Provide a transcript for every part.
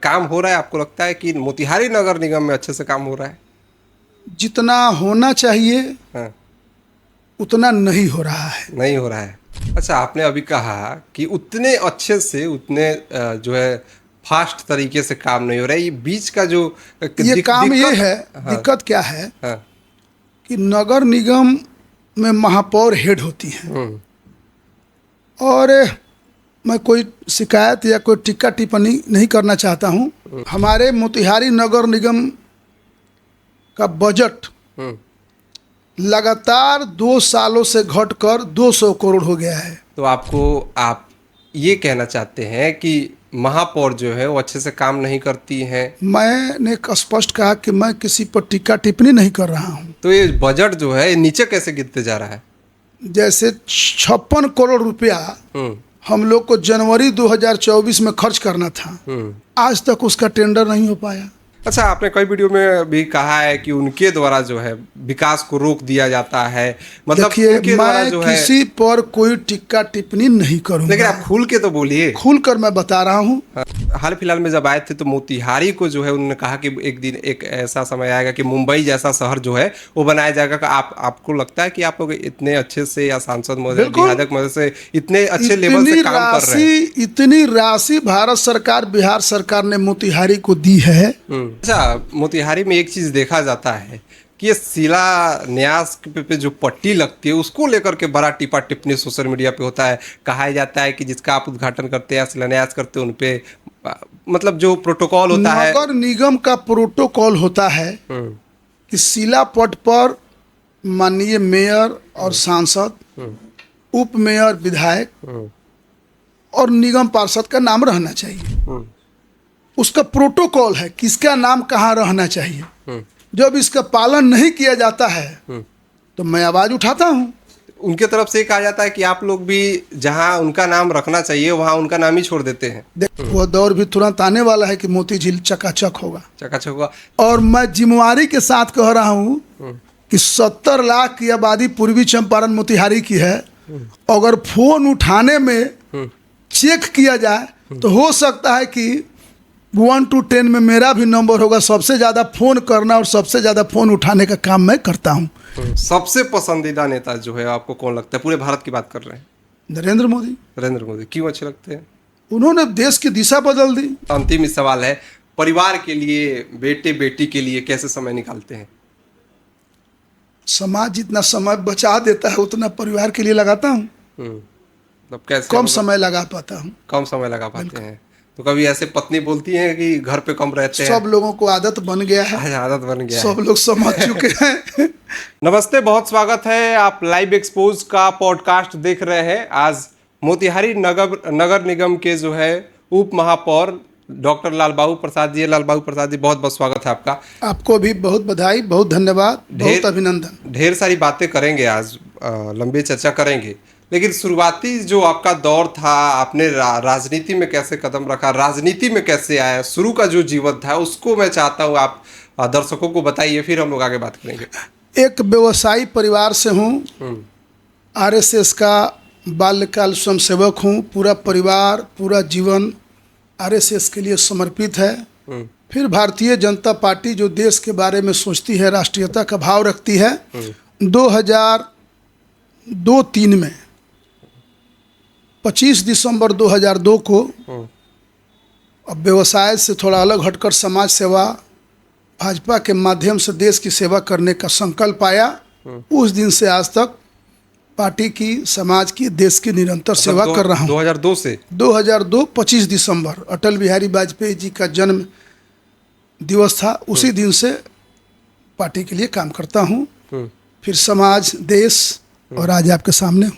काम हो रहा है? आपको लगता है कि मोतिहारी नगर निगम में अच्छे से काम हो रहा है? जितना होना चाहिए हाँ, उतना नहीं हो रहा है। नहीं हो रहा है। अच्छा, आपने अभी कहा कि उतने अच्छे से उतने जो है फास्ट तरीके से काम नहीं हो रहा है। ये बीच का जो ये काम ये दिक्कत। है, हाँ। दिक्कत क्या है हाँ। कि नगर निगम में महापौर हेड होती हैं। हम्म। और मैं कोई शिकायत या कोई टिक्का टिप्पणी नहीं करना चाहता हूँ। हमारे मोतिहारी नगर निगम का बजट हम्म। लगातार 2 सालों से घटकर 200 करोड़ हो गया है। तो आप ये कहना चाहते हैं कि महापौर जो है वो अच्छे से काम नहीं करती हैं? मैंने स्पष्ट कहा कि मैं किसी पर टिक्का टिप्पणी नहीं कर रहा हूँ। तो ये बजट जो है ये नीचे कैसे गिरते जा रहा है? जैसे 56 करोड़ रुपया हम्म। हम लोग को जनवरी 2024 में खर्च करना था, हम्म। आज तक उसका टेंडर नहीं हो पाया। अच्छा, आपने कई वीडियो में भी कहा है कि उनके द्वारा जो है विकास को रोक दिया जाता है, मतलब देखिए, उनके द्वारा मैं जो है। किसी पर कोई टिक्का टिप्पणी नहीं लेकिन करूंगा। आप खुल के तो बोलिए। खुलकर मैं बता रहा हूँ। हाल फिलहाल में जब आए थे तो मोतिहारी को जो है उन्होंने कहा कि एक दिन एक ऐसा समय आएगा कि मुंबई जैसा शहर जो है वो बनाया जाएगा। आपको लगता है कि आप लोग इतने अच्छे से, या सांसद महोदय, बिल्कुल। विधायक महोदय से इतने अच्छे लेवल से काम कर रहे हैं? इतनी राशि भारत सरकार, बिहार सरकार ने मोतिहारी को दी है। अच्छा, मोतिहारी में एक चीज देखा जाता है कि ये शिलान्यास पे जो पट्टी लगती है उसको लेकर के बड़ा टिपा टिप्पणी सोशल मीडिया पे होता है। कहा जाता है कि जिसका आप उद्घाटन करते हैं या शिलान्यास करते हैं उन पे मतलब जो प्रोटोकॉल होता है। नगर निगम का प्रोटोकॉल होता है कि शिलापट पर माननीय मेयर और सांसद, उप मेयर, विधायक और निगम पार्षद का नाम रहना चाहिए। उसका प्रोटोकॉल है किसका नाम कहाँ रहना चाहिए। जब इसका पालन नहीं किया जाता है तो मैं आवाज उठाता हूँ। उनके तरफ से कहा जाता है कि आप लोग भी जहां उनका नाम रखना चाहिए वहां उनका नाम ही छोड़ देते हैं। वह दौर भी तुरंत आने वाला है कि मोती झील चकाचक होगा। चकाचक होगा। और मैं जिम्मेवारी के साथ कह रहा हूँ कि 70 लाख की आबादी पूर्वी चंपारण मोतिहारी की है। अगर फोन उठाने में चेक किया जाए तो हो सकता है कि 1 to 10 में मेरा भी नंबर होगा। सबसे ज़्यादा फ़ोन करना और सबसे ज़्यादा फ़ोन उठाने का काम मैं करता हूँ। सबसे पसंदीदा नेता जो है आपको कौन लगता है? पूरे भारत की बात कर रहे हैं। नरेंद्र मोदी। नरेंद्र मोदी क्यों अच्छे लगते हैं? उन्होंने देश की दिशा बदल दी। अंतिम सवाल है, परिवार के लिए, बेटे बेटी के लिए कैसे समय निकालते हैं? समाज जितना समय बचा देता है उतना परिवार के लिए लगाता हूँ। मतलब कैसे? कम मतलब समय लगा पाता हूँ। कम समय लगा पाते हैं। तो कभी ऐसे पत्नी बोलती है कि घर पे कम रहते हैं? सब लोगों को आदत बन गया है। आज आदत बन गया है। सब लोग समझ चुके हैं। नमस्ते, बहुत स्वागत है। आप लाइव एक्सपोज का पॉडकास्ट देख रहे हैं। आज मोतिहारी नगर निगम के जो है उप महापौर डॉक्टर लालबाबू प्रसाद जी। लालबाबू प्रसाद जी, बहुत बहुत स्वागत है आपका। आपको भी बहुत बधाई, बहुत धन्यवाद, बहुत अभिनंदन। ढेर सारी बातें करेंगे आज, लंबी चर्चा करेंगे। लेकिन शुरुआती जो आपका दौर था, आपने राजनीति में कैसे कदम रखा, राजनीति में कैसे आया, शुरू का जो जीवन था उसको मैं चाहता हूँ आप दर्शकों को बताइए, फिर हम लोग आगे बात करेंगे। एक व्यवसायी परिवार से हूँ। आरएसएस का बाल्यकाल स्वयंसेवक हूँ। पूरा परिवार, पूरा जीवन आरएसएस के लिए समर्पित है। फिर भारतीय जनता पार्टी जो देश के बारे में सोचती है, राष्ट्रीयता का भाव रखती है। 2002-03 में 25 दिसंबर 2002 को अब व्यवसाय से थोड़ा अलग हटकर समाज सेवा, भाजपा के माध्यम से देश की सेवा करने का संकल्प आया। उस दिन से आज तक पार्टी की, समाज की, देश की निरंतर सेवा कर रहा हूँ। 2002 से 2002 25 दिसंबर अटल बिहारी वाजपेयी जी का जन्म दिवस था। उसी दिन से पार्टी के लिए काम करता हूँ। फिर समाज, देश, और आज आपके सामने हूँ।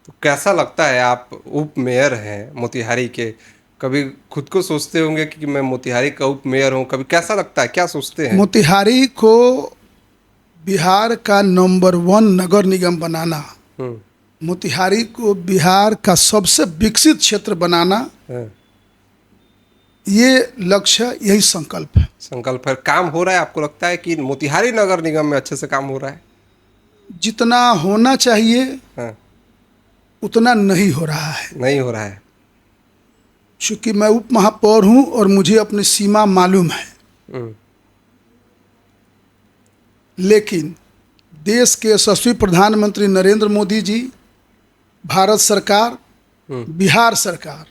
तो कैसा लगता है? आप उप मेयर हैं मोतिहारी के, कभी खुद को सोचते होंगे कि मैं मोतिहारी का उप मेयर हूँ? कभी कैसा लगता है, क्या सोचते हैं? मोतिहारी को बिहार का नंबर 1 नगर निगम बनाना, मोतिहारी को बिहार का सबसे विकसित क्षेत्र बनाना, ये लक्ष्य, यही संकल्प है। संकल्प है। काम हो रहा है? आपको लगता है कि मोतिहारी नगर निगम में अच्छे से काम हो रहा है? जितना होना चाहिए हाँ। उतना नहीं हो रहा है। नहीं हो रहा है। चूँकि मैं उप महापौर हूँ और मुझे अपनी सीमा मालूम है, लेकिन देश के यशस्वी प्रधानमंत्री नरेंद्र मोदी जी, भारत सरकार, बिहार सरकार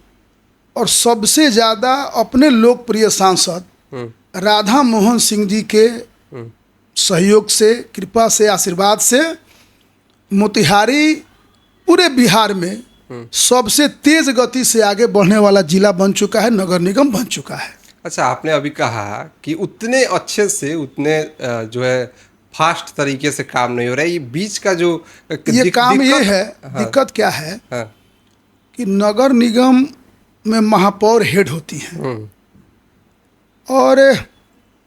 और सबसे ज़्यादा अपने लोकप्रिय सांसद राधा मोहन सिंह जी के सहयोग से, कृपा से, आशीर्वाद से मोतिहारी पूरे बिहार में सबसे तेज गति से आगे बढ़ने वाला जिला बन चुका है, नगर निगम बन चुका है। अच्छा, आपने अभी कहा कि उतने अच्छे से, उतने जो है फास्ट तरीके से काम नहीं हो रहा है। ये बीच का जो ये काम ये है, हाँ, दिक्कत क्या है हाँ, कि नगर निगम में महापौर हेड होती हैं, और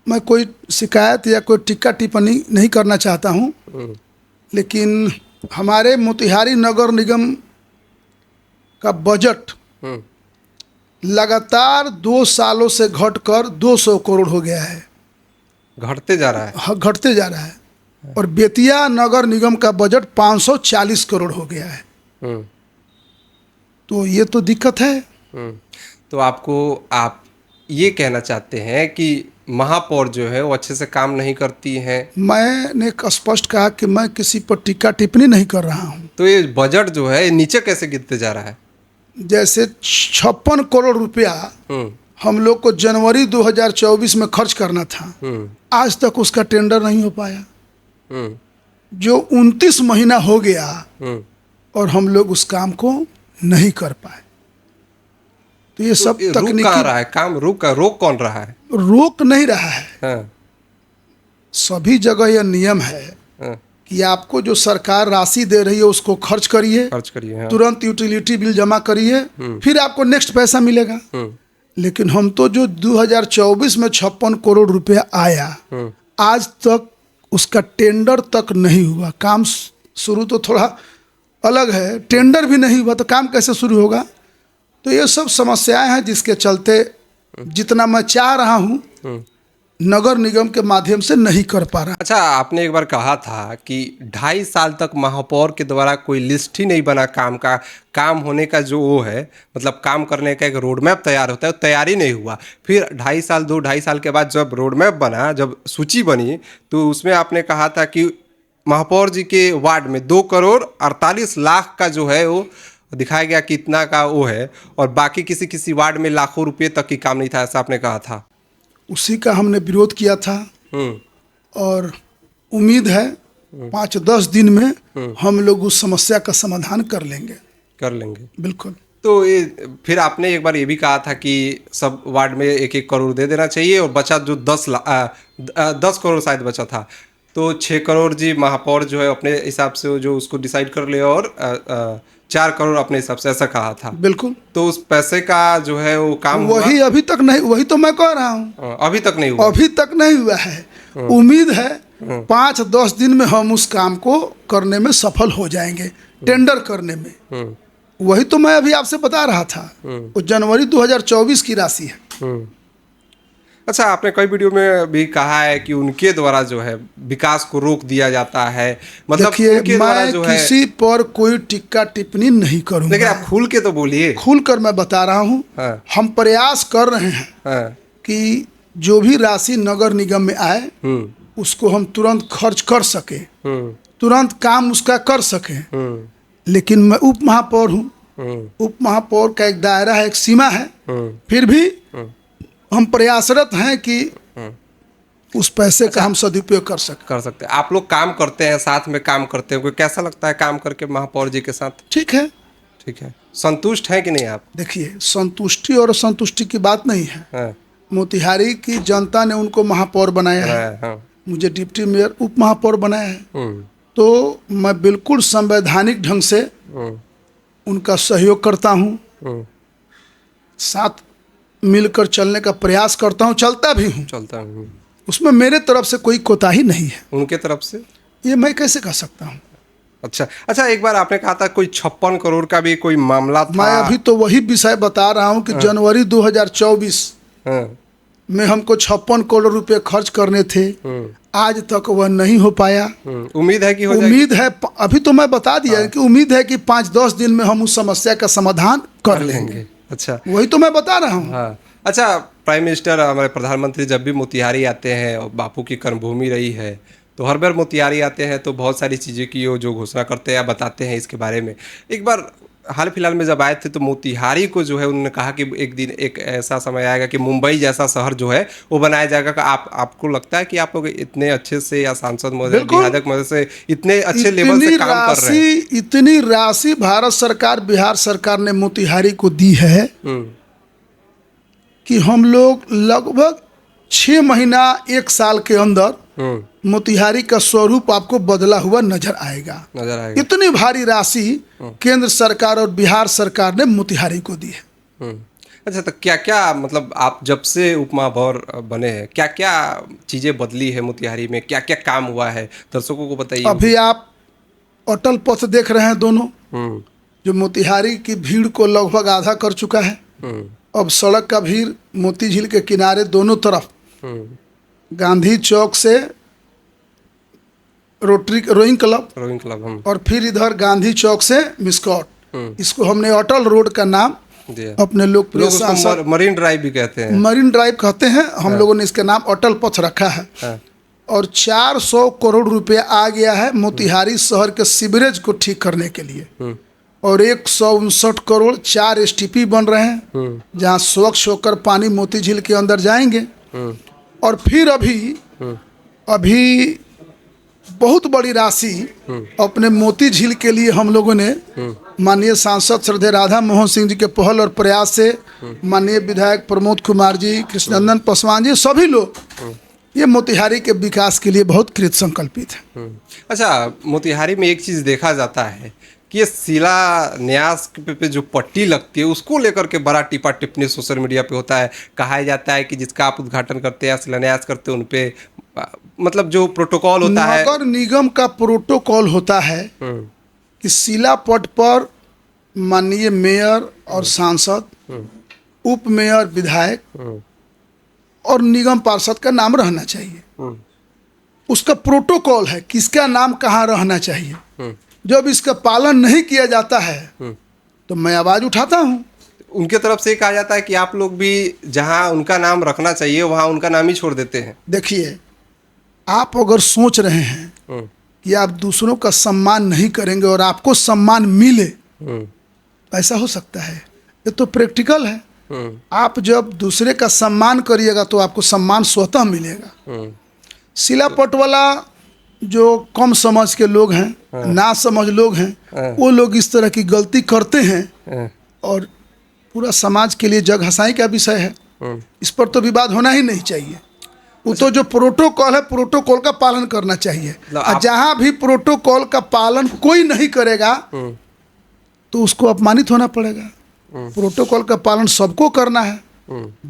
मैं कोई शिकायत या कोई टिक्का टिप्पणी नहीं करना चाहता हूँ, लेकिन हमारे मोतिहारी नगर निगम का बजट लगातार 2 सालों से घटकर 200 करोड़ हो गया है, घटते जा रहा है। हाँ, घटते जा रहा है। और बेतिया नगर निगम का बजट 540 करोड़ हो गया है। तो ये तो दिक्कत है। तो आप ये कहना चाहते हैं कि महापौर जो है वो अच्छे से काम नहीं करती हैं? मैंने स्पष्ट कहा कि मैं किसी पर टिक्का टिप्पणी नहीं कर रहा हूँ। तो ये बजट जो है ये नीचे कैसे गिरते जा रहा है? जैसे 56 करोड़ रुपया हम लोग को जनवरी 2024 में खर्च करना था, आज तक उसका टेंडर नहीं हो पाया। जो 29 महीना हो गया और हम लोग उस काम को नहीं कर पाए। तो ये सब रुक तकनीकी कहाँ रहा है काम? रोक कौन रहा है? रोक नहीं रहा है। हाँ, सभी जगह यह नियम है हाँ, कि आपको जो सरकार राशि दे रही है उसको खर्च करिए, खर्च करिए। हाँ, तुरंत यूटिलिटी बिल जमा करिए, फिर आपको नेक्स्ट पैसा मिलेगा। लेकिन हम तो जो 2024 में 56 करोड़ रुपया आया, आज तक उसका टेंडर तक नहीं हुआ। काम शुरू तो थोड़ा अलग है, टेंडर भी नहीं हुआ तो काम कैसे शुरू होगा? तो ये सब समस्याएं हैं जिसके चलते जितना मैं चाह रहा हूँ नगर निगम के माध्यम से नहीं कर पा रहा। अच्छा, आपने एक बार कहा था कि 2.5 साल तक महापौर के द्वारा कोई लिस्ट ही नहीं बना काम का। काम होने का जो वो है, मतलब काम करने का एक रोड मैप तैयार होता है, वो तैयारी नहीं हुआ। फिर 2.5 साल के बाद जब रोड मैप बना, जब सूची बनी, तो उसमें आपने कहा था कि महापौर जी के वार्ड में 2 करोड़ 48 लाख का जो है वो दिखाया गया कि इतना का वो है, और बाकी किसी किसी वार्ड में लाखों रुपये तक की काम नहीं था, ऐसा आपने कहा था। उसी का हमने विरोध किया था और उम्मीद है 5-10 दिन में हम लोग उस समस्या का समाधान कर लेंगे। बिल्कुल। तो ये फिर आपने एक बार ये भी कहा था कि सब वार्ड में 1-1 करोड़ दे देना चाहिए, और बचा जो 10 करोड़ शायद बचा था, तो 6 करोड़ जी महापौर जो है अपने हिसाब से जो उसको डिसाइड कर ले, और 4 करोड़ अपने हिसाब से, ऐसा कहा था। बिल्कुल। तो उस पैसे का जो है वो काम वही अभी तक नहीं, वही तो मैं कह रहा हूँ, अभी तक नहीं हुआ। अभी तक नहीं हुआ है। उम्मीद है 5-10 दिन में हम उस काम को करने में सफल हो जाएंगे, टेंडर करने में। वही तो मैं अभी आपसे बता रहा था, वो जनवरी 2024 की राशि है। अच्छा, आपने कई वीडियो में भी कहा है कि उनके द्वारा जो है विकास को रोक दिया जाता है, मतलब देखिए, उनके द्वारा मैं जो है, किसी पर कोई टिक्का टिप्पणी नहीं करूंगा। लेकिन आप खुल के तो बोलिए। खुलकर मैं बता रहा हूँ, हाँ, हम प्रयास कर रहे हैं हाँ, कि जो भी राशि नगर निगम में आए उसको हम तुरंत खर्च कर सके, तुरंत काम उसका कर सके। लेकिन मैं उप महापौर हूँ, उप महापौर का एक दायरा है, एक सीमा है। फिर भी हम प्रयासरत हैं कि उस पैसे का हम सदुपयोग कर सकते हैं। आप लोग काम करते हैं, साथ में काम करते हैं, कैसा लगता है काम करके महापौर जी के साथ? ठीक है। संतुष्ट हैं कि नहीं आप? देखिए, संतुष्टि और असंतुष्टि की बात नहीं है। हाँ, मोतिहारी की जनता ने उनको महापौर बनाया है, हाँ, मुझे डिप्टी मेयर उप महापौर बनाया है। तो मैं बिल्कुल संवैधानिक ढंग से उनका सहयोग करता हूँ, साथ मिलकर चलने का प्रयास करता हूँ, चलता भी हूँ। उसमें मेरे तरफ से कोई कोताही नहीं है। उनके तरफ से ये मैं कैसे कह सकता हूँ? अच्छा, एक बार आपने कहा था कोई 56 करोड़ का भी कोई मामला था। मैं अभी तो वही विषय बता रहा हूँ कि जनवरी 2024 में हमको 56 करोड़ रुपए खर्च करने थे, आज तक वह नहीं हो पाया। उम्मीद है कि हो जाएगी। उम्मीद है, अभी तो मैं बता दिया कि उम्मीद है कि 5-10 दिन में हम उस समस्या का समाधान कर लेंगे। अच्छा। वही तो मैं बता रहा हूँ। हाँ। अच्छा, प्राइम मिनिस्टर हमारे प्रधानमंत्री जब भी मोतिहारी आते हैं और बापू की कर्मभूमि रही है, तो हर बार मोतिहारी आते हैं तो बहुत सारी चीज़ें की वो जो घोषणा करते हैं या बताते हैं इसके बारे में। एक बार हाल फिलहाल में जब आए थे तो मोतिहारी को जो है उन्होंने कहा कि एक दिन एक ऐसा समय आएगा कि मुंबई जैसा शहर जो है वो बनाया जाएगा। कि आपको लगता है कि आप लोग इतने अच्छे से, या सांसद महोदय, बिल्कुल। विधायक महोदय से इतने अच्छे लेवल से काम कर रहे हैं? इतनी राशि भारत सरकार, बिहार सरकार ने मोतिहारी को दी है हम्म। कि हम लोग लगभग 6 महीना 1 साल के अंदर मोतिहारी का स्वरूप आपको बदला हुआ नजर आएगा। नजर आएगा। इतनी भारी राशि केंद्र सरकार और बिहार सरकार ने मोतिहारी को दी है। अच्छा, तो क्या क्या, मतलब आप जब से उप महापौर बने हैं, क्या क्या चीज़ें बदली है मोतिहारी में, क्या क्या काम हुआ है, दर्शकों को बताइए। अभी आप अटल पथ देख रहे हैं दोनों, जो मोतिहारी की भीड़ को लगभग आधा कर चुका है। अब सड़क का भीड़ मोती झील के किनारे दोनों तरफ, गांधी चौक से रोइंग क्लब और फिर इधर गांधी चौक से मिस्कॉट, इसको हमने अटल रोड का नाम अपने लोकप्रिय सांसद मरीन ड्राइव भी कहते हैं, मरीन ड्राइव कहते हैं। हम लोगों ने इसके नाम अटल पथ रखा है। और 400 करोड़ रुपया आ गया है मोतिहारी शहर के सीवरेज को ठीक करने के लिए। और 159 करोड़ 4 STP बन रहे हैं, जहां स्वच्छ होकर पानी मोती झील के अंदर जाएंगे। और फिर अभी बहुत बड़ी राशि अपने मोती झील के लिए हम लोगों ने माननीय सांसद श्रद्धेय राधा मोहन सिंह जी के पहल और प्रयास से, माननीय विधायक प्रमोद कुमार जी, कृष्णनंदन पासवान जी, सभी लोग ये मोतिहारी के विकास के लिए बहुत कृत संकल्पित है। अच्छा, मोतिहारी में एक चीज़ देखा जाता है कि ये शिलान्यास पे जो पट्टी लगती है उसको लेकर के बड़ा टिपा टिप्पणी सोशल मीडिया पे होता है। कहा जाता है कि जिसका आप उद्घाटन करते हैं, शिलान्यास करते हैं, उन पे मतलब जो प्रोटोकॉल होता है, नगर निगम का प्रोटोकॉल होता है कि शिला पट पर माननीय मेयर और सांसद, उप मेयर, विधायक और निगम पार्षद का नाम रहना चाहिए। उसका प्रोटोकॉल है किसका नाम कहाँ रहना चाहिए। जब इसका पालन नहीं किया जाता है तो मैं आवाज उठाता हूँ। उनके तरफ से कहा जाता है कि आप लोग भी जहां उनका नाम रखना चाहिए वहां उनका नाम ही छोड़ देते हैं। देखिए, आप अगर सोच रहे हैं कि आप दूसरों का सम्मान नहीं करेंगे और आपको सम्मान मिले, ऐसा हो सकता है? ये तो प्रैक्टिकल है। आप जब दूसरे का सम्मान करिएगा तो आपको सम्मान स्वतः मिलेगा। शिलापट वाला जो कम समझ के लोग हैं, ना समझ लोग हैं, वो लोग इस तरह की गलती करते हैं और पूरा समाज के लिए जग हंसाई का विषय है। इस पर तो विवाद होना ही नहीं चाहिए। वो तो जो प्रोटोकॉल है, प्रोटोकॉल का पालन करना चाहिए। और जहां भी प्रोटोकॉल का पालन कोई नहीं करेगा तो उसको अपमानित होना पड़ेगा। प्रोटोकॉल का पालन सबको करना है।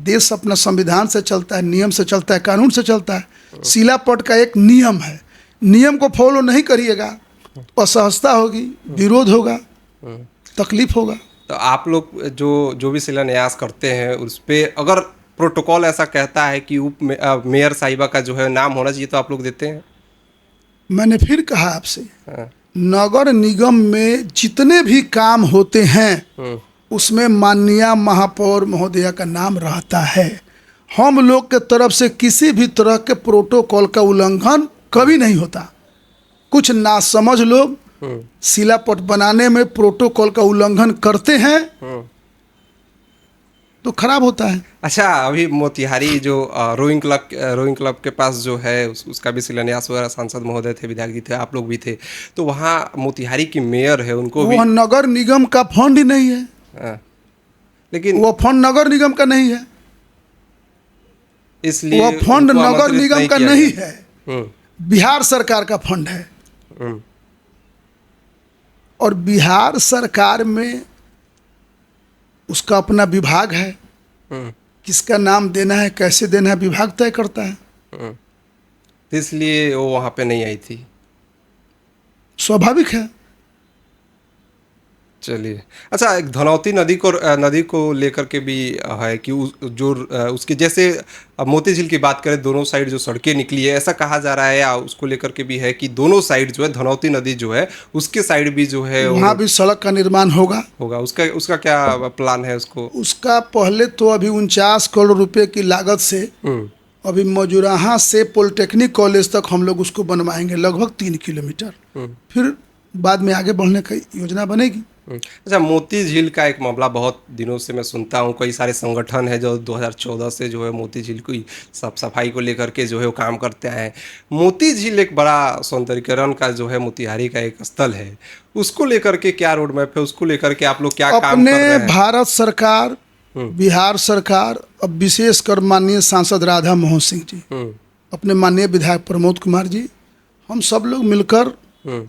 देश अपना संविधान से चलता है, नियम से चलता है, कानून से चलता है। शिलापट का एक नियम है, नियम को फॉलो नहीं करिएगा तो असहजता होगी, विरोध होगा, तकलीफ होगा। तो आप लोग जो भी शिलान्यास करते हैं उस पर अगर प्रोटोकॉल ऐसा कहता है कि मेयर साहिबा का जो है नाम होना चाहिए तो आप लोग देते हैं? मैंने फिर कहा आपसे, नगर निगम में जितने भी काम होते हैं उसमें माननीय महापौर महोदया का नाम रहता है। हम लोग के तरफ से किसी भी तरह के प्रोटोकॉल का उल्लंघन कभी नहीं होता। कुछ नासमझ लोग शिलापट बनाने में प्रोटोकॉल का उल्लंघन करते हैं तो खराब होता है। अच्छा, अभी मोतिहारी जो रोइंग क्लब के पास जो है उसका भी शिलान्यास वगैरह, सांसद महोदय थे, विधायक जी थे, आप लोग भी थे, तो वहाँ मोतिहारी की मेयर है, उनको भी नगर निगम का फंड ही नहीं है। लेकिन वो फंड नगर निगम का नहीं है, इसलिए वो फंड नगर निगम का नहीं है, बिहार सरकार का फंड है। और बिहार सरकार में उसका अपना विभाग है। किसका नाम देना है, कैसे देना है, विभाग तय करता है। इसलिए वो वहाँ पे नहीं आई थी। स्वाभाविक है। चलिए। अच्छा, एक धनौती नदी को लेकर के भी है कि उसके जैसे अब मोती झील की बात करें, दोनों साइड जो सड़कें निकली है, ऐसा कहा जा रहा है, या उसको लेकर के भी है कि दोनों साइड जो है धनौती नदी जो है उसके साइड भी जो है वहाँ भी सड़क का निर्माण होगा। उसका उसका क्या प्लान है उसको? उसका पहले तो अभी 49 करोड़ रुपए की लागत से अभी मजुराहा से पॉलिटेक्निक कॉलेज तक हम लोग उसको बनवाएंगे, लगभग 3 किलोमीटर। फिर बाद में आगे बढ़ने की योजना बनेगी। अच्छा, मोती झील का एक मामला बहुत दिनों से मैं सुनता हूँ, कई सारे संगठन है जो 2014 से जो है मोती झील की साफ सफाई को लेकर के जो है वो काम करते हैं। मोती झील एक बड़ा सौंदर्यीकरण का जो है मोतिहारी का एक स्थल है, उसको लेकर के क्या रोड मैप है? उसको लेकर के आप लोग क्या काम कर रहे हैं? अपने भारत सरकार, बिहार सरकार, अब विशेषकर माननीय सांसद राधा मोहन सिंह जी, अपने माननीय विधायक प्रमोद कुमार जी, हम सब लोग मिलकर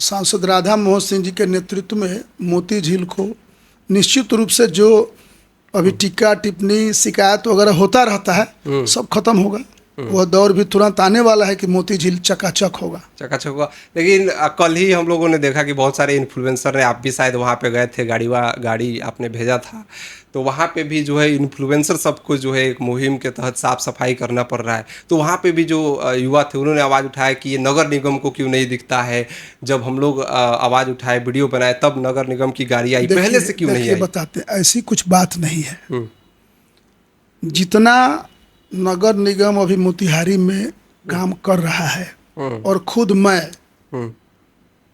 सांसद राधा मोहन सिंह जी के नेतृत्व में मोती झील को निश्चित रूप से जो अभी टिक्का टिप्पणी शिकायत वगैरह होता रहता है सब खत्म होगा। वह दौर भी तुरंत आने वाला है कि मोती झील चकाचक होगा। चकाचक होगा। लेकिन कल ही हम लोगों ने देखा कि बहुत सारे इन्फ्लुएंसर ने, आप भी शायद वहाँ पे गए थे, गाड़ी आपने भेजा था, तो वहाँ पे भी जो है इन्फ्लुएंसर सबको जो है एक मुहिम के तहत साफ सफाई करना पड़ रहा है। तो वहाँ पे भी जो युवा थे उन्होंने आवाज़ उठाया कि ये नगर निगम को क्यों नहीं दिखता है? जब हम लोग आवाज़ उठाए, वीडियो बनाए, तब नगर निगम की गाड़ी आई, पहले से क्यों नहीं आई? बताते, ऐसी कुछ बात नहीं है। जितना नगर निगम अभी मोतिहारी में काम कर रहा है, और खुद मैं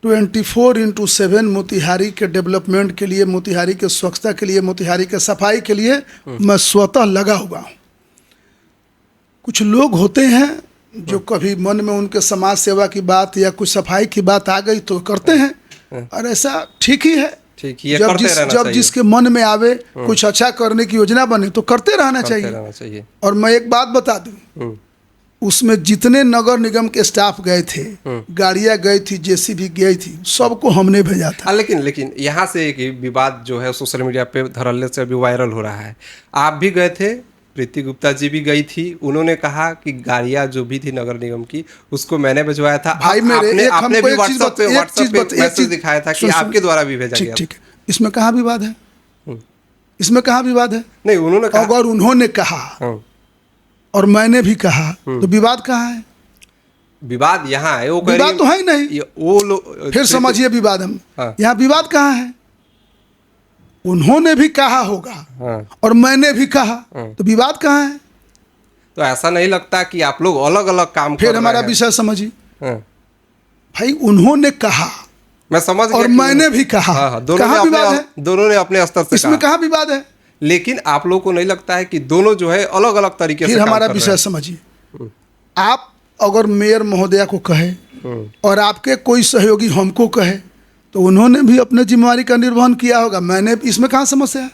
24/7 मोतिहारी के डेवलपमेंट के लिए, मोतिहारी के स्वच्छता के लिए, मोतिहारी के सफाई के लिए मैं स्वतः लगा हुआ हूँ। कुछ लोग होते हैं जो कभी मन में उनके समाज सेवा की बात या कुछ सफाई की बात आ गई तो करते हैं, और ऐसा ठीक ही है। जब जिसके मन में आवे कुछ अच्छा करने की योजना बने तो करते रहना चाहिए। और मैं एक बात बता दूं, उसमें जितने नगर निगम के स्टाफ गए थे, गाड़ियां गई थी, जेसीबी गई थी, सबको हमने भेजा था। लेकिन यहाँ से एक विवाद जो है सोशल मीडिया पे धड़ल्ले से अभी वायरल हो रहा है। आप भी गए थे, प्रीति गुप्ता जी भी गई थी, उन्होंने कहा कि गाड़ियां जो भी थी नगर निगम की उसको मैंने भिजवाया था। भाई आपने भी व्हाट्सएप पे मैसेज दिखाया था कि आपके द्वारा भी भेजा गया। ठीक है, इसमें कहाँ विवाद है? इसमें कहाँ विवाद है? नहीं, उन्होंने कहा, अगर उन्होंने कहा और मैंने भी कहा तो विवाद कहाँ है? विवाद यहाँ है, वो विवाद तो है ही नहीं। वो लोग फिर समझिए विवाद हम यहाँ विवाद कहाँ है? उन्होंने भी कहा होगा और मैंने भी कहा, तो विवाद कहाँ है? तो ऐसा नहीं लगता कि आप लोग अलग अलग काम फिर हमारा विषय समझिए। भाई उन्होंने कहा, मैं समझ गया, और मैंने भी कहा, कहाँ विवाद है? दोनों ने अपने स्तर से इसमें कहाँ विवाद है? लेकिन आप लोगों को नहीं लगता है कि दोनों जो है अलग अलग तरीके से फिर हमारा विषय समझिए। आप अगर मेयर महोदया को कहे और आपके कोई सहयोगी हमको कहे तो उन्होंने भी अपने जिम्मेवारी का निर्वहन किया होगा, मैंने, इसमें कहाँ समस्या है?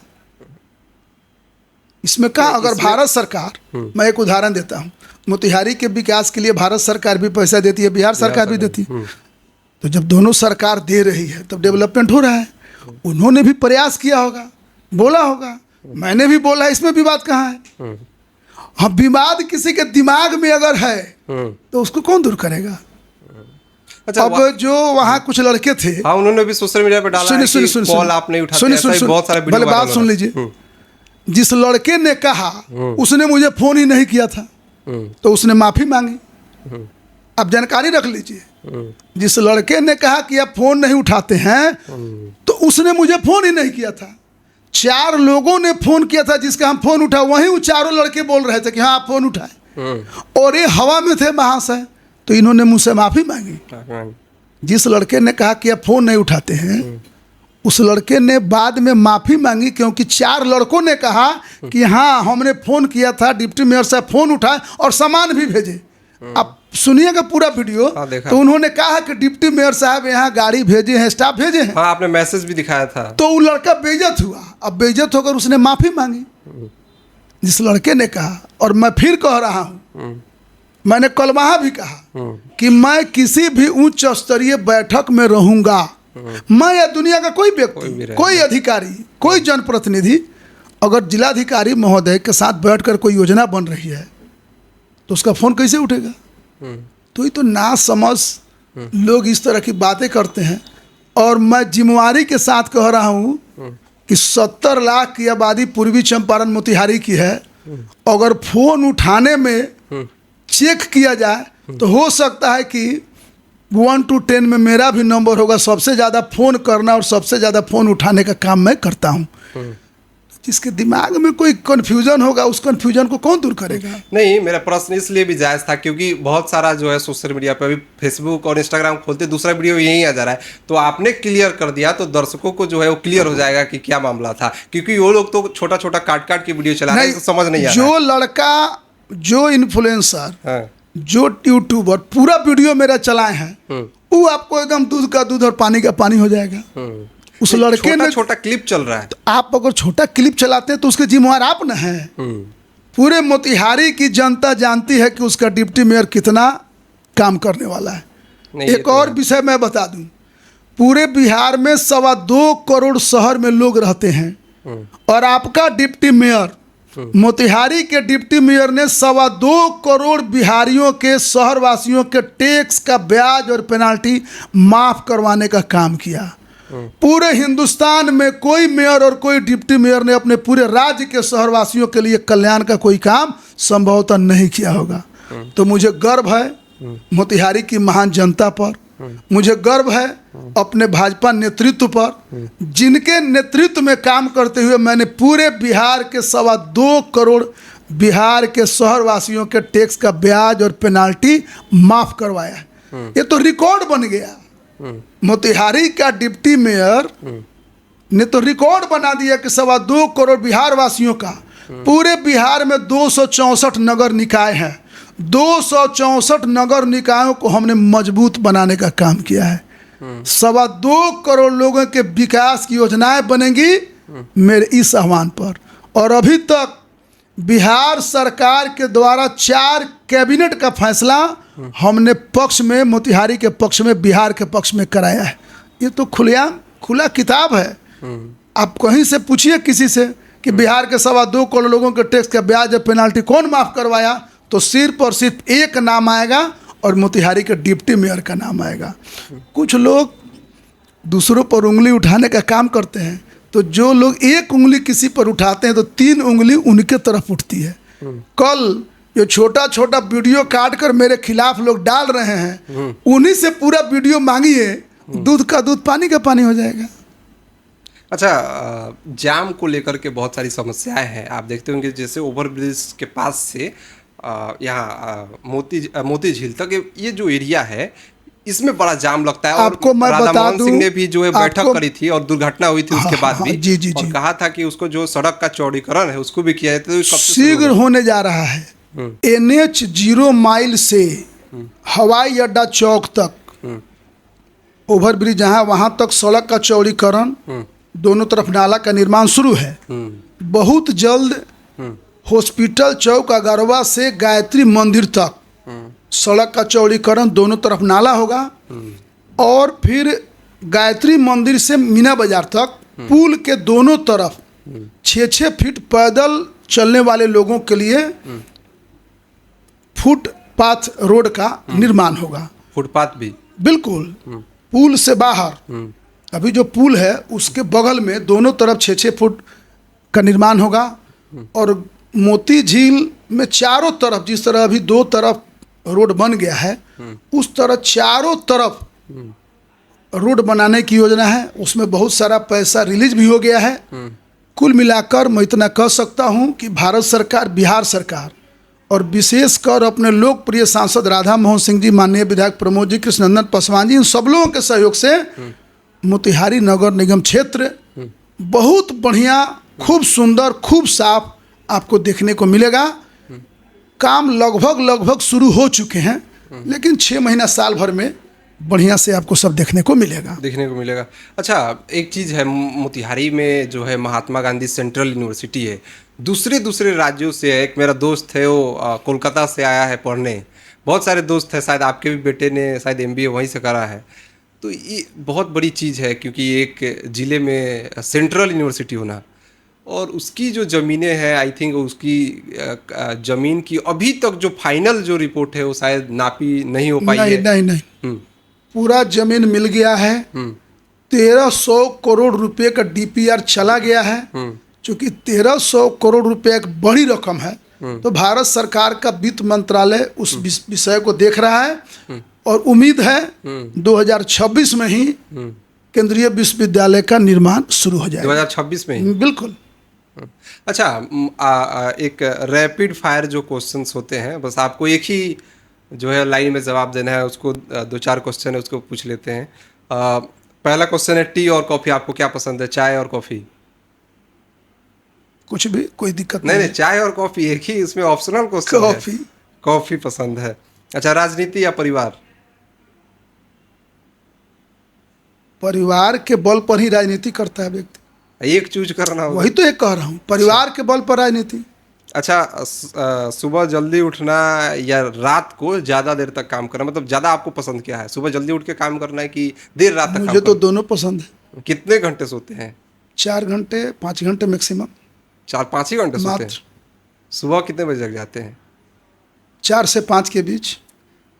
इसमें कहाँ? अगर भारत सरकार, मैं एक उदाहरण देता हूँ, मोतिहारी के विकास के लिए भारत सरकार भी पैसा देती है, बिहार सरकार भी देती है, तो जब दोनों सरकार दे रही है तब डेवलपमेंट हो रहा है। उन्होंने भी प्रयास किया होगा, बोला होगा, मैंने भी बोला है, इसमें विवाद कहाँ है? हाँ, विवाद किसी के दिमाग में अगर है तो उसको कौन दूर करेगा? अच्छा, अब जो वहाँ कुछ लड़के थे, हाँ, उन्होंने भी सोशल मीडिया पे डाला है कि कॉल आप नहीं उठाते, ऐसा ही बहुत सारे वीडियो। बात सुन लीजिए। जिस लड़के ने कहा उसने मुझे फोन ही नहीं किया था, तो उसने माफी मांगी। आप जानकारी रख लीजिए, जिस लड़के ने कहा कि आप फोन नहीं उठाते हैं तो उसने मुझे फोन ही नहीं किया था। 4 लोगों ने फोन किया था जिसका हम फोन उठा, वहीं वो चारों लड़के बोल रहे थे कि हाँ आप फोन उठाए, और ये हवा में थे महाशय, तो इन्होंने मुझसे माफी मांगी। जिस लड़के ने कहा कि आप फोन नहीं उठाते हैं, उस लड़के ने बाद में माफी मांगी, क्योंकि 4 लड़कों ने कहा कि हाँ हमने फोन किया था, डिप्टी मेयर साहब फोन उठाए और सामान भी भेजे। आप सुनिएगा पूरा वीडियो। तो उन्होंने कहा कि डिप्टी मेयर साहब यहाँ गाड़ी भेजे हैं, स्टाफ भेजे हैं। हाँ, आपने मैसेज भी दिखाया था। तो वो लड़का बेइज्जत हुआ। अब बेइज्जत होकर उसने माफी मांगी, जिस लड़के ने कहा। और मैं फिर कह रहा हूँ, मैंने कल वहाँ भी कहा कि मैं किसी भी उच्च स्तरीय बैठक में रहूंगा, मैं या दुनिया का कोई व्यक्ति, कोई अधिकारी, कोई जनप्रतिनिधि अगर जिलाधिकारी महोदय के साथ बैठकर कोई योजना बन रही है तो उसका फोन कैसे उठेगा? तो ये तो ना समझ लोग इस तरह की बातें करते हैं। और मैं जिम्मेवारी के साथ कह रहा हूँ कि 70 लाख की आबादी पूर्वी चंपारण मोतिहारी की है। अगर फोन उठाने में चेक किया जाए तो हो सकता है कि 1 to 10 में मेरा भी नंबर होगा। सबसे ज़्यादा फ़ोन करना और सबसे ज़्यादा फ़ोन उठाने का काम मैं करता हूँ। जिसके दिमाग में कोई कन्फ्यूजन होगा उस कन्फ्यूजन को कौन दूर करेगा? नहीं, मेरा प्रश्न इसलिए भी जायज़ था क्योंकि बहुत सारा जो है सोशल मीडिया पे अभी फेसबुक और इंस्टाग्राम खोलते दूसरा वीडियो यही आ जा रहा है। तो आपने क्लियर कर दिया तो दर्शकों को जो है वो क्लियर हो जाएगा कि क्या मामला था, क्योंकि वो लोग तो छोटा छोटा काट के वीडियो चला रहे हैं, तो समझ नहीं आ रहा जो लड़का, जो इन्फ्लुएंसर, है। जो यूट्यूबर पूरा वीडियो मेरा चलाए हैं, वो आपको एकदम दूध का दूध और पानी का पानी हो जाएगा। उस लड़के ने छोटा क्लिप चल रहा है, तो आप अगर छोटा क्लिप चलाते हैं तो उसके जिम्मेवार आप न हैं। पूरे मोतिहारी की जनता जानती है कि उसका डिप्टी मेयर कितना काम करने वाला है। एक तो और विषय मैं बता दूं, पूरे बिहार में 2.25 करोड़ शहर में लोग रहते हैं और आपका डिप्टी मेयर, मोतिहारी के डिप्टी मेयर ने 2.25 करोड़ बिहारियों के, शहर वासियों के टैक्स का ब्याज और पेनाल्टी माफ करवाने का काम किया। पूरे हिंदुस्तान में कोई मेयर और कोई डिप्टी मेयर ने अपने पूरे राज्य के शहरवासियों के लिए कल्याण का कोई काम संभवतः नहीं किया होगा। तो मुझे गर्व है मोतिहारी की महान जनता पर, मुझे गर्व है अपने भाजपा नेतृत्व पर, जिनके नेतृत्व में काम करते हुए मैंने पूरे बिहार के 2.25 करोड़ बिहार के शहरवासियों के टैक्स का ब्याज और पेनाल्टी माफ करवाया है। ये तो रिकॉर्ड बन गया। मोतिहारी का डिप्टी मेयर ने तो रिकॉर्ड बना दिया कि 2.25 करोड़ बिहार वासियों का, पूरे बिहार में 264 नगर निकाय हैं, 264 नगर निकायों को हमने मजबूत बनाने का काम किया है। 2.25 करोड़ लोगों के विकास की योजनाएं बनेंगी मेरे इस आह्वान पर। और अभी तक बिहार सरकार के द्वारा 4 कैबिनेट का फैसला हमने पक्ष में, मोतिहारी के पक्ष में, बिहार के पक्ष में कराया है। ये तो खुला किताब है। आप कहीं से पूछिए किसी से कि बिहार के 2.25 करोड़ लोगों के टैक्स का ब्याज और पेनाल्टी कौन माफ करवाया, तो सिर्फ और सिर्फ एक नाम आएगा और मोतिहारी के डिप्टी मेयर का नाम आएगा। कुछ लोग दूसरों पर उंगली उठाने का काम करते हैं, तो जो लोग एक उंगली किसी पर उठाते हैं तो 3 उंगली उनके तरफ उठती है। कल ये छोटा छोटा वीडियो काट कर मेरे खिलाफ लोग डाल रहे हैं, उन्हीं से पूरा वीडियो मांगिए, दूध का दूध पानी का पानी हो जाएगा। अच्छा, जाम को लेकर के बहुत सारी समस्याएं हैं। आप देखते होंगे जैसे ओवरब्रिज के पास से यहाँ मोती झील तक ये जो एरिया है, इसमें बड़ा जाम लगता है। आपको मैं बता दूं, सिंह ने भी जो है बैठक करी थी और दुर्घटना हुई थी उसके बाद भी, जी, और कहा था कि उसको जो सड़क का चौड़ीकरण है उसको भी किया जाए। तो शीघ्र होने जा रहा है। NH 0 माइल से हवाई अड्डा चौक तक ओवरब्रिज जहाँ, वहाँ तक सड़क का चौड़ीकरण, दोनों तरफ नाला का निर्माण शुरू है। बहुत जल्द हॉस्पिटल चौक अगरवा से गायत्री मंदिर तक सड़क का चौड़ीकरण, दोनों तरफ नाला होगा। और फिर गायत्री मंदिर से मीना बाजार तक पुल के दोनों तरफ 6-6 फीट पैदल चलने वाले लोगों के लिए फुटपाथ रोड का निर्माण होगा। फुटपाथ भी बिल्कुल पुल से बाहर, अभी जो पुल है उसके बगल में दोनों तरफ 6-6 फुट का निर्माण होगा। और मोती झील में चारों तरफ, जिस तरह अभी 2 तरफ रोड बन गया है, उस तरह चारों तरफ रोड बनाने की योजना है। उसमें बहुत सारा पैसा रिलीज भी हो गया है। कुल मिलाकर मैं इतना कह सकता हूं कि भारत सरकार, बिहार सरकार और विशेषकर अपने लोकप्रिय सांसद राधा मोहन सिंह जी, माननीय विधायक प्रमोद जी, कृष्णनंदन पासवान जी, इन सब लोगों के सहयोग से मोतिहारी नगर निगम क्षेत्र बहुत बढ़िया, खूब सुंदर, खूब साफ आपको देखने को मिलेगा। काम लगभग शुरू हो चुके हैं, लेकिन 6 महीना साल भर में बढ़िया से आपको सब देखने को मिलेगा। अच्छा, एक चीज़ है, मोतिहारी में जो है महात्मा गांधी सेंट्रल यूनिवर्सिटी है, दूसरे राज्यों से है। एक मेरा दोस्त है, वो कोलकाता से आया है पढ़ने। बहुत सारे दोस्त हैं, शायद आपके भी बेटे ने शायद MBA वहीं से करा है। तो ये बहुत बड़ी चीज़ है, क्योंकि एक ज़िले में सेंट्रल यूनिवर्सिटी होना, और उसकी जो ज़मीनें हैं, आई थिंक उसकी ज़मीन की अभी तक जो फाइनल जो रिपोर्ट है वो शायद नापी नहीं हो पाई है। नहीं। पूरा जमीन मिल गया है। 1300 करोड़ रुपए का डीपीआर चला गया है। चूंकि 1300 करोड़ रुपए एक बड़ी रकम है, तो भारत सरकार का वित्त मंत्रालय उस विषय को देख रहा है और उम्मीद है 2026 में ही केंद्रीय विश्वविद्यालय का निर्माण शुरू हो जाएगा। 2026 में ही? बिल्कुल। अच्छा, एक रैपिड फायर जो क्वेश्चंस होते हैं, बस आपको एक ही जो है लाइन में जवाब देना है, उसको 2-4 क्वेश्चन है, उसको पूछ लेते हैं। पहला क्वेश्चन है, टी और कॉफ़ी आपको क्या पसंद है, चाय और कॉफ़ी? कुछ भी, कोई दिक्कत नहीं, चाय और कॉफ़ी एक ही, इसमें ऑप्शनल क्वेश्चन है। कॉफ़ी। कॉफ़ी पसंद है। अच्छा, राजनीति या परिवार? परिवार के बल पर ही राजनीति करता है व्यक्ति। एक चूज करना होगा। वही तो एक कह रहा हूँ, परिवार के बल पर राजनीति। अच्छा, सुबह जल्दी उठना या रात को ज़्यादा देर तक काम करना, मतलब ज़्यादा आपको पसंद क्या है, सुबह जल्दी उठ के काम करना है कि देर रात तक काम करना? मुझे तो दोनों पसंद है। कितने घंटे सोते हैं? 4 घंटे 5 घंटे मैक्सिमम। 4-5 ही घंटे सोते हैं? मात्र। सुबह कितने बजे जग जाते हैं? 4 से 5 के बीच।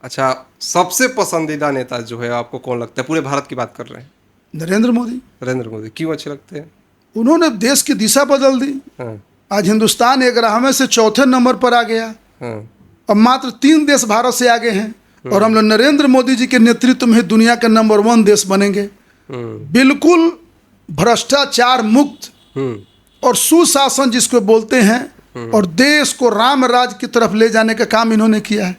अच्छा, सबसे पसंदीदा नेता जो है आपको कौन लगता है? पूरे भारत की बात कर रहे हैं। नरेंद्र मोदी। नरेंद्र मोदी क्यों अच्छे लगते हैं? उन्होंने देश की दिशा बदल दी। हाँ, आज हिंदुस्तान 11वें से 4थे नंबर पर आ गया। हाँ, अब मात्र 3 देश भारत से आगे हैं और हम लोग नरेंद्र मोदी जी के नेतृत्व में दुनिया के नंबर 1 देश बनेंगे। बिल्कुल भ्रष्टाचार मुक्त और सुशासन जिसको बोलते हैं, और देश को राम राज की तरफ ले जाने का काम इन्होंने किया है।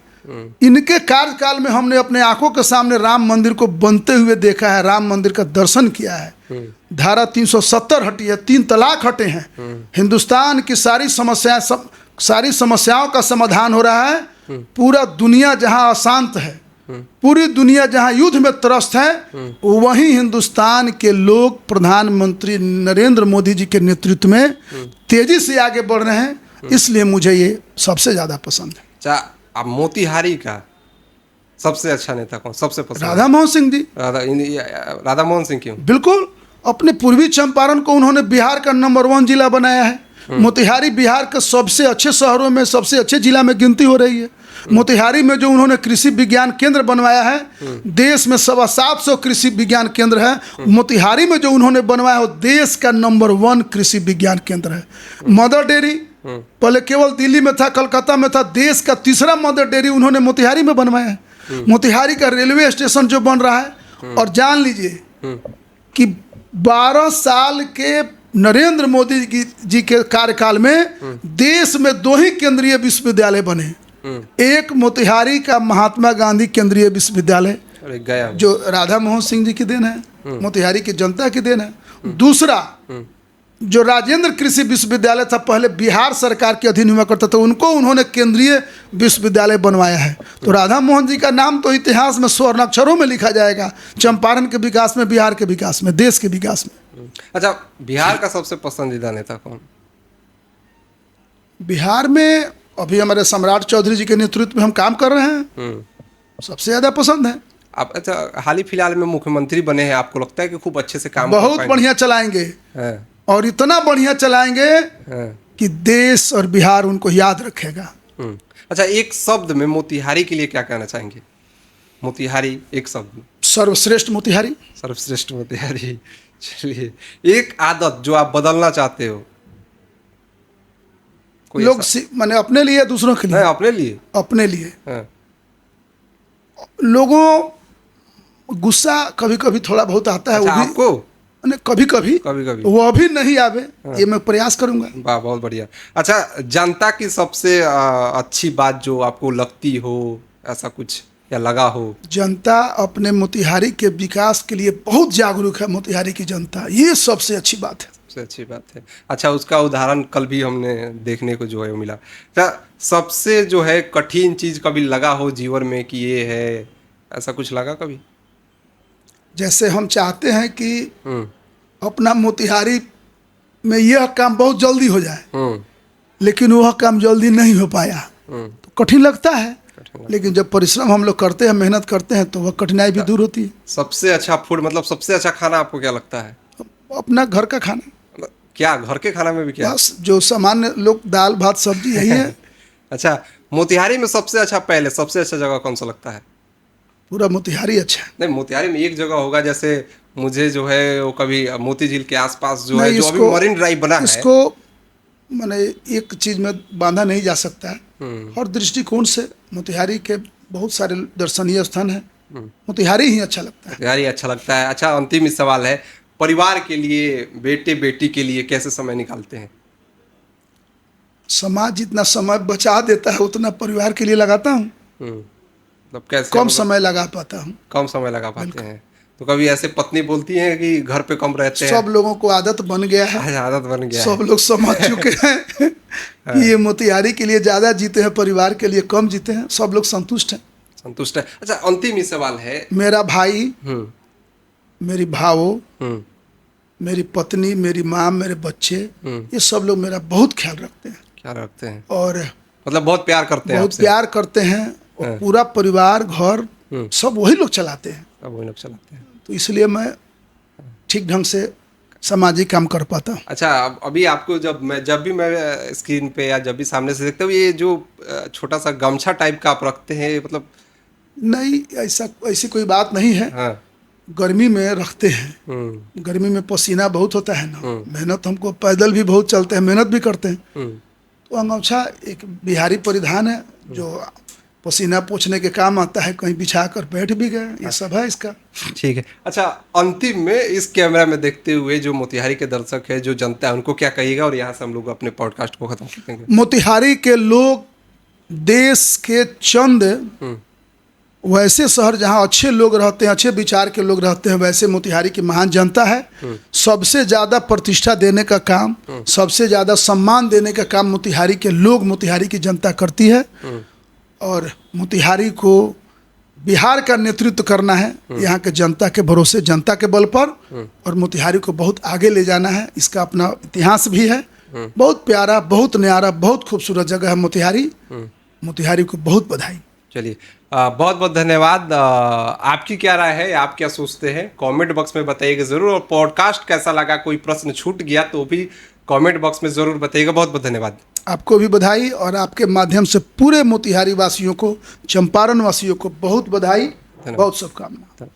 इनके कार्यकाल में हमने अपने आंखों के सामने राम मंदिर को बनते हुए देखा है, राम मंदिर का दर्शन किया है। धारा 370 हटी है, 3 तलाक हटे हैं। हिंदुस्तान की सारी समस्याओं का समाधान हो रहा है। पूरा दुनिया जहां अशांत है, पूरी दुनिया जहां युद्ध में त्रस्त है, वहीं हिंदुस्तान के लोग प्रधानमंत्री नरेंद्र मोदी जी के नेतृत्व में तेजी से आगे बढ़ रहे हैं। इसलिए मुझे ये सबसे ज्यादा पसंद है। अच्छा, अब मोतिहारी का सबसे अच्छा नेता कौन, सबसे पसंद? राधा मोहन सिंह जी। राधा मोहन सिंह क्यों? बिल्कुल, अपने पूर्वी चंपारण को उन्होंने बिहार का नंबर 1 जिला बनाया है। मोतिहारी बिहार के सबसे अच्छे शहरों में, सबसे अच्छे जिला में गिनती हो रही है। मोतिहारी में जो उन्होंने कृषि विज्ञान केंद्र बनवाया है, देश में 750 कृषि विज्ञान केंद्र है। मोतिहारी में जो उन्होंने बनवाया है, वो देश का नंबर 1 कृषि विज्ञान केंद्र है। मदर डेयरी पहले केवल दिल्ली में था, कलकत्ता में था, देश का 3रा मदर डेयरी उन्होंने मोतिहारी में बनवाया है। मोतिहारी का रेलवे स्टेशन जो बन रहा है, और जान लीजिए कि 12 साल के नरेंद्र मोदी जी के कार्यकाल में देश में 2 ही केंद्रीय विश्वविद्यालय बने। एक मोतिहारी का महात्मा गांधी केंद्रीय विश्वविद्यालय, गया जो राधा मोहन सिंह जी की देन है, मोतिहारी की जनता की देन है। दूसरा जो राजेंद्र कृषि विश्वविद्यालय था, पहले बिहार सरकार के अधीन हुआ करता था, उनको उन्होंने केंद्रीय विश्वविद्यालय बनवाया है। तो राधा मोहन जी का नाम तो इतिहास में स्वर्ण अक्षरों में लिखा जाएगा, चंपारण के विकास में, बिहार के विकास में, देश के विकास में। अच्छा, बिहार का सबसे पसंदीदा नेता कौन? बिहार में अभी हमारे सम्राट चौधरी जी के नेतृत्व में हम काम कर रहे हैं, सबसे ज्यादा पसंद है। आप अच्छा, हाल ही फिलहाल में मुख्यमंत्री बने हैं, आपको लगता है कि खूब अच्छे से काम बहुत बढ़िया चलाएंगे, और इतना बढ़िया चलाएंगे कि देश और बिहार उनको याद रखेगा। अच्छा, एक शब्द में मोतिहारी के लिए क्या कहना चाहेंगे? मोतिहारी एक शब्द। सर्वश्रेष्ठ मोतिहारी। सर्वश्रेष्ठ मोतिहारी। चलिए, एक आदत जो आप बदलना चाहते हो? लोग मैंने अपने लिए, दूसरों के लिए? नहीं, अपने लिए। अपने लिए लोगों गुस्सा कभी कभी थोड़ा बहुत आता है। अच्छा, वो भी आपको? कभी कभी वो अभी नहीं आवे, ये मैं प्रयास करूंगा। वाह, बहुत बढ़िया। अच्छा, जनता की सबसे अच्छी बात जो आपको लगती हो, ऐसा कुछ या लगा हो? जनता अपने मोतिहारी के विकास के लिए बहुत जागरूक है। मोतिहारी की जनता, ये सबसे अच्छी बात है। सबसे अच्छी बात है। अच्छा, उसका उदाहरण कल भी हमने देखने को जो है मिला। सबसे जो है कठिन चीज कभी लगा हो जीवन में कि ये है, ऐसा कुछ लगा कभी? जैसे हम चाहते हैं कि अपना मोतिहारी में यह काम बहुत जल्दी हो जाए, लेकिन वह काम जल्दी नहीं हो पाया, तो कठिन लगता है। लेकिन जब परिश्रम हम लोग करते हैं, मेहनत करते हैं, तो वह कठिनाई भी दूर होती है। सबसे अच्छा फूड, मतलब सबसे अच्छा खाना आपको क्या लगता है? अपना घर का खाना। क्या घर के खाना में भी क्या? बस जो सामान्य लोग, दाल भात सब्जी, यही है। अच्छा, मोतिहारी में सबसे अच्छा, पहले सबसे अच्छा जगह कौन सा लगता है? पूरा मोतिहारी अच्छा है। नहीं, मोतिहारी में एक जगह होगा, जैसे मुझे जो है वो कभी मोती झील के आसपास जो है, नहीं, जो अभी इसको मरीन ड्राइव बना है। इसको माने एक चीज में बांधा नहीं जा सकता है। हर दृष्टिकोण से मोतिहारी के बहुत सारे दर्शनीय स्थान हैं, मोतिहारी ही अच्छा लगता है। मोतिहारी अच्छा लगता है। अच्छा, अंतिम ही सवाल है, परिवार के लिए, बेटे बेटी के लिए कैसे समय निकालते हैं? समाज जितना समय बचा देता है उतना परिवार के लिए लगाता हूँ, मतलब कैसे, कम मतलब समय लगा पाता हूँ। कम समय लगा पाते हैं? तो कभी ऐसे पत्नी बोलती हैं कि घर पे कम रहते हैं? सब लोगों को आदत बन गया है, आज आदत बन गया सब है। लोग समझ चुके हैं कि ये मोतिहारी के लिए ज्यादा जीते हैं, परिवार के लिए कम जीते हैं। सब लोग संतुष्ट हैं। संतुष्ट है। अच्छा, अंतिम ही सवाल है। मेरा भाई, हम्म मेरी भावो, हम्म मेरी पत्नी, मेरी माँ, मेरे बच्चे, हम्म। ये सब लोग मेरा बहुत ख्याल रखते हैं क्या रखते हैं? और मतलब बहुत प्यार करते हैं बहुत आपसे? प्यार करते हैं। और पूरा परिवार, घर सब वही लोग चलाते हैं। अब वही लोग चलाते हैं। तो इसलिए मैं ठीक ढंग से सामाजिक काम कर पाता हूँ। अच्छा, अभी आपको जब भी मैं स्क्रीन पे या जब भी सामने से देखता हूँ, ये जो छोटा सा गमछा टाइप का आप रखते हैं, मतलब नहीं, ऐसी कोई बात नहीं है। हाँ। गर्मी में रखते हैं, गर्मी में पसीना बहुत होता है ना, मेहनत हमको, पैदल भी बहुत चलते हैं, मेहनत भी करते हैं। तो अंगोछा एक बिहारी परिधान है जो पसीना पोंछने के काम आता है। कहीं बिछा कर बैठ भी गए, ये सब है इसका। ठीक है। अच्छा, अंतिम में इस कैमरा में देखते हुए जो मोतिहारी के दर्शक है, जो जनता है, उनको क्या कहिएगा, और यहाँ से हम लोग अपने पॉडकास्ट को खत्म करेंगे? मोतिहारी के लोग देश के चंद वैसे शहर जहाँ अच्छे लोग रहते हैं, अच्छे विचार के लोग रहते हैं, वैसे मोतिहारी की महान जनता है। सबसे ज़्यादा प्रतिष्ठा देने का काम, सबसे ज़्यादा सम्मान देने का काम मोतिहारी के लोग, मोतिहारी की जनता करती है। और मोतिहारी को बिहार का नेतृत्व करना है यहाँ के जनता के भरोसे, जनता के बल पर। और मोतिहारी को बहुत आगे ले जाना है। इसका अपना इतिहास भी है। बहुत प्यारा, बहुत न्यारा, बहुत खूबसूरत जगह है मोतिहारी। मोतिहारी को बहुत बधाई। चलिए, बहुत बहुत धन्यवाद। आपकी क्या राय है, आप क्या सोचते हैं, कमेंट बॉक्स में बताइएगा ज़रूर। और पॉडकास्ट कैसा लगा, कोई प्रश्न छूट गया तो भी कमेंट बॉक्स में ज़रूर बताइएगा। बहुत बहुत धन्यवाद। आपको भी बधाई, और आपके माध्यम से पूरे मोतिहारी वासियों को, चंपारण वासियों को बहुत बधाई, बहुत शुभकामनाएं।